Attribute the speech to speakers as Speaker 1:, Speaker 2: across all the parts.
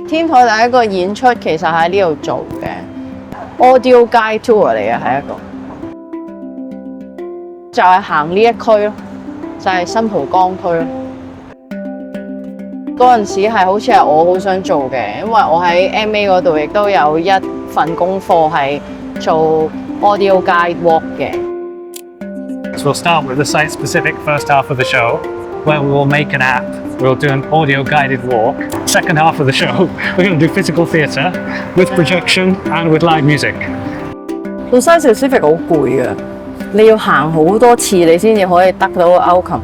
Speaker 1: 天台第一個演出其實喺呢度做嘅 audio guide tour 嚟嘅，係一個就係行呢一區咯，就係新蒲崗區咯。嗰陣時係好似係我好想做嘅，因為我喺 MA 嗰度亦都有一份功課係做 audio guide walk 嘅。
Speaker 2: So we'll start with the site-specific first half of the show, where we will make an app. We'll do an audio-guided walk. Second half of the show, we're going to do physical theatre with projection and with live music.
Speaker 1: 做 site-specific 好攰啊！你要行好多次，你先至可以得到個 outcome。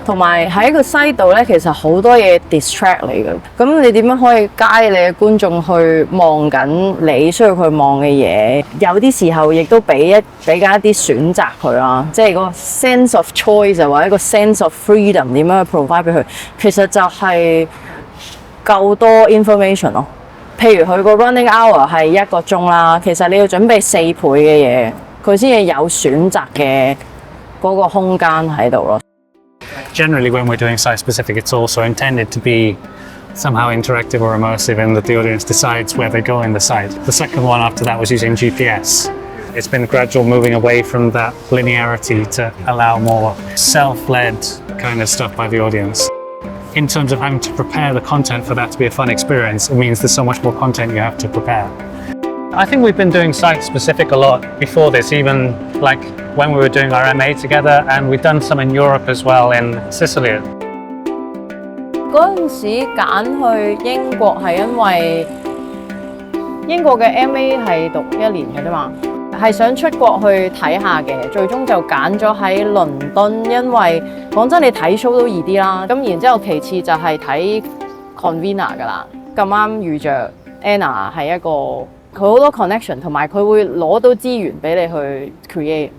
Speaker 1: 同埋喺個 site 度咧，其實好多嘢 distract 你嘅。咁你點樣可以guide你嘅觀眾去望緊你需要佢望嘅嘢？有啲時候亦都俾緊一啲選擇佢啦，即係個 sense of choice 或者個 sense of freedom 點樣去 provide 俾佢。其實就係夠多 information 咯。譬如佢個 running hour 係1個鐘啦，其實你要準備4倍嘅嘢，佢先至有選擇嘅嗰個空間喺度咯。
Speaker 2: Generally, when we're doing site-specific, it's also intended to be somehow interactive or immersive in that the audience decides where they go in the site. The second one after that was using GPS. It's been gradual moving away from that linearity to allow more self-led kind of stuff by the audience. In terms of having to prepare the content for that to be a fun experience, it means there's so much more content you have to prepare. I think we've been doing site-specific a lot before this, even like when we were doing our MA together, and we've done some in Europe as well, in Sicily.
Speaker 1: 嗰陣時揀去英國係因為英國嘅 MA 係讀1年嘅啫嘛，係想出國去睇下嘅，最終就揀咗喺倫敦，因為講真你睇 show 都易啲啦，咁然之後其次就係睇 convener 㗎啦，咁啱遇着 Anna 係一個。佢好多 connection， 同埋佢會攞到資源俾你去 create。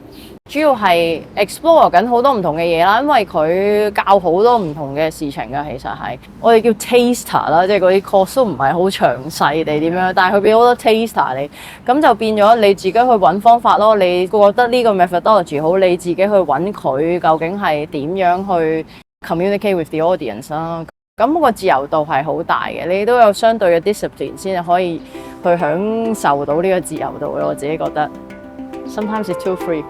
Speaker 1: 主要係 explore 緊好多唔同嘅嘢啦，因為佢教好多唔同嘅事情㗎。其實係我哋叫 taster 啦，即係嗰啲 course 都唔係好詳細地點樣，但係佢俾好多 taster 你，咁就變咗你自己去揾方法咯。你覺得呢個 methodology 好，你自己去揾佢究竟係點樣去 communicate with the audience 啦。咁個自由度係好大嘅，你都有相對嘅 discipline 先可以去享受到呢個自由度咯。我自己覺得 sometimes it's too free.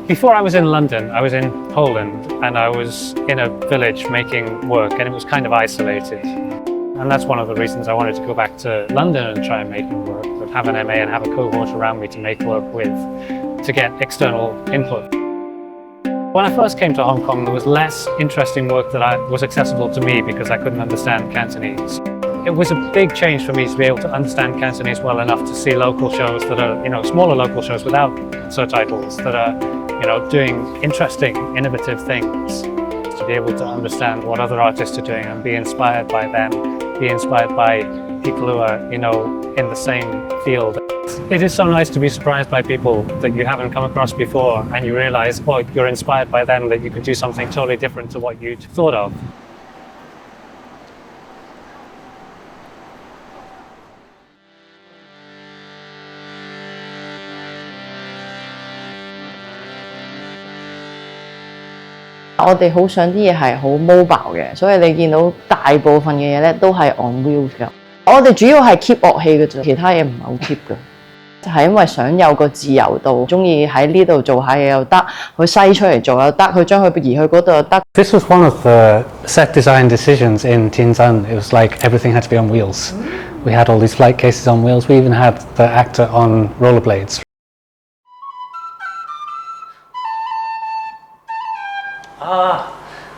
Speaker 2: Before I was in London, I was in Poland, and I was in a village making work, and it was kind of isolated. And that's one of the reasons I wanted to go back to London and try making work, but have an MA and have a cohort around me to make work with, to get external input. When I first came to Hong Kong, there was less interesting work that was accessible to me because I couldn't understand Cantonese. It was a big change for me to be able to understand Cantonese well enough to see local shows that are, smaller local shows without subtitles that are, doing interesting, innovative things, to be able to understand what other artists are doing and be inspired by them, be inspired by people who are, in the same field. It is so nice to be surprised by people that you haven't come across before, and you realize, you're inspired by them, that you can do something totally different to what you'd thought of.
Speaker 1: 我哋好想啲嘢係好 mobile 嘅，所以你見到大部分嘅嘢咧都係 on wheels 㗎。我哋主要係 keep 樂器嘅啫，其他嘢唔係好 keep 嘅。就係因為想有個自由度，中意喺呢度做下嘢又得，佢篩出嚟做又得，佢將佢移去嗰度又得。
Speaker 2: This was one of the set design decisions in Tianzan. It was like everything had to be on wheels. We had all these flight cases on wheels. We even had the actor on rollerblades.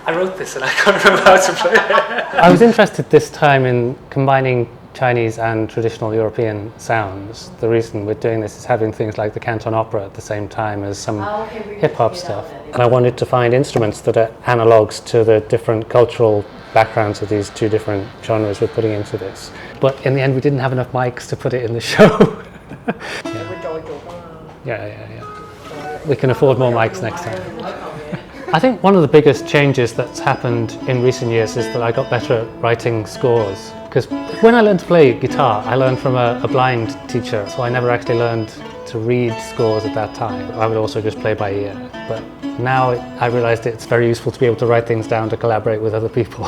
Speaker 2: I wrote this and I can't remember how to play it. I was interested this time in combining Chinese and traditional European sounds. The reason we're doing this is having things like the Canton Opera at the same time as some hip-hop stuff. And I wanted to find instruments that are analogues to the different cultural backgrounds of these two different genres we're putting into this. But in the end, we didn't have enough mics to put it in the show. Yeah. We can afford more mics next time. I think one of the biggest changes that's happened in recent years is that I got better at writing scores. Because when I learned to play guitar, I learned from a blind teacher, so I never actually learned to read scores at that time. I would also just play by ear. But now I realized it's very useful to be able to write things down to collaborate with other people.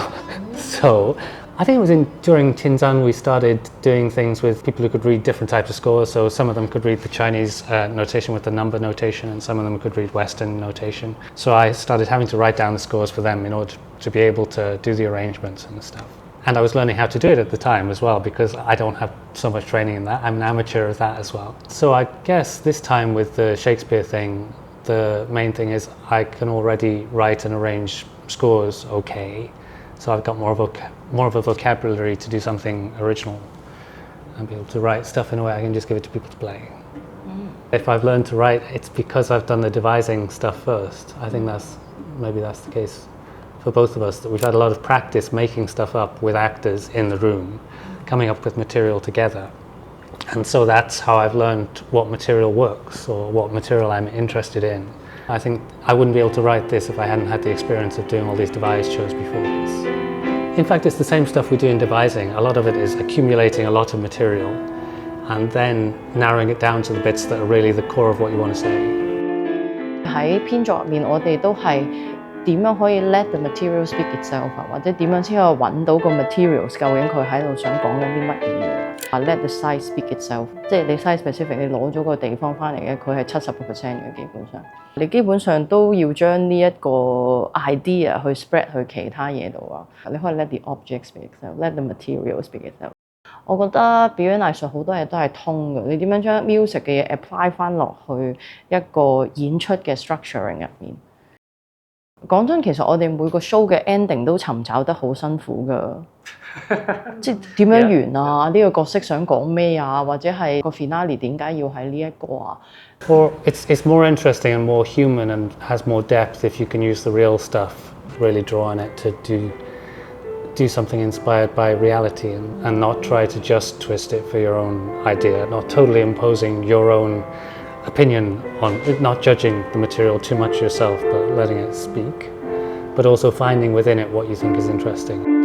Speaker 2: So I think it was during Tianzan we started doing things with people who could read different types of scores. So some of them could read the Chinese notation with the number notation, and some of them could read Western notation. So I started having to write down the scores for them in order to be able to do the arrangements and stuff. And I was learning how to do it at the time as well, because I don't have so much training in that. I'm an amateur of that as well. So I guess this time with the Shakespeare thing, the main thing is I can already write and arrange scores okay. So I've got more of a vocabulary to do something original and be able to write stuff in a way I can just give it to people to play. If I've learned to write, it's because I've done the devising stuff first. I think maybe that's the case for both of us, that we've had a lot of practice making stuff up with actors in the room, coming up with material together. And so that's how I've learned what material works or what material I'm interested in. I think I wouldn't be able to write this if I hadn't had the experience of doing all these devised shows before this. In fact, it's the same stuff we do in devising. A lot of it is accumulating a lot of material and then narrowing it down to the bits that are really the core of what you want to say.
Speaker 1: 喺編作入面，我哋都係點樣可以 let the material speak itself 啊，或者點樣先可以揾到個 materials 究竟佢喺度想講緊啲乜嘢啊 ？Let the site speak itself， 即係你 site specific， 你攞咗個地方翻嚟嘅，佢係70%嘅基本上。你基本上都要將呢一個 idea 去 spread 去其他嘢度啊。你可以 let the object speak itself，let the material speak itself。我覺得表演藝術好多嘢都係通嘅，你點樣將 music 嘅嘢 apply 翻落去一個演出嘅 structuring 入面。講真，其實我哋每個 show 嘅 ending 都尋找得好辛苦㗎，即係點樣完啊？呢個角色想講咩啊？或者係個 finale 點解要喺呢一個啊？
Speaker 2: Or it's more interesting and more human and has more depth if you can use the real stuff, really draw on it to do something inspired by reality and not try to just twist it for your own idea, not totally imposing your own opinion on it, not judging the material too much yourself, but letting it speak, but also finding within it what you think is interesting.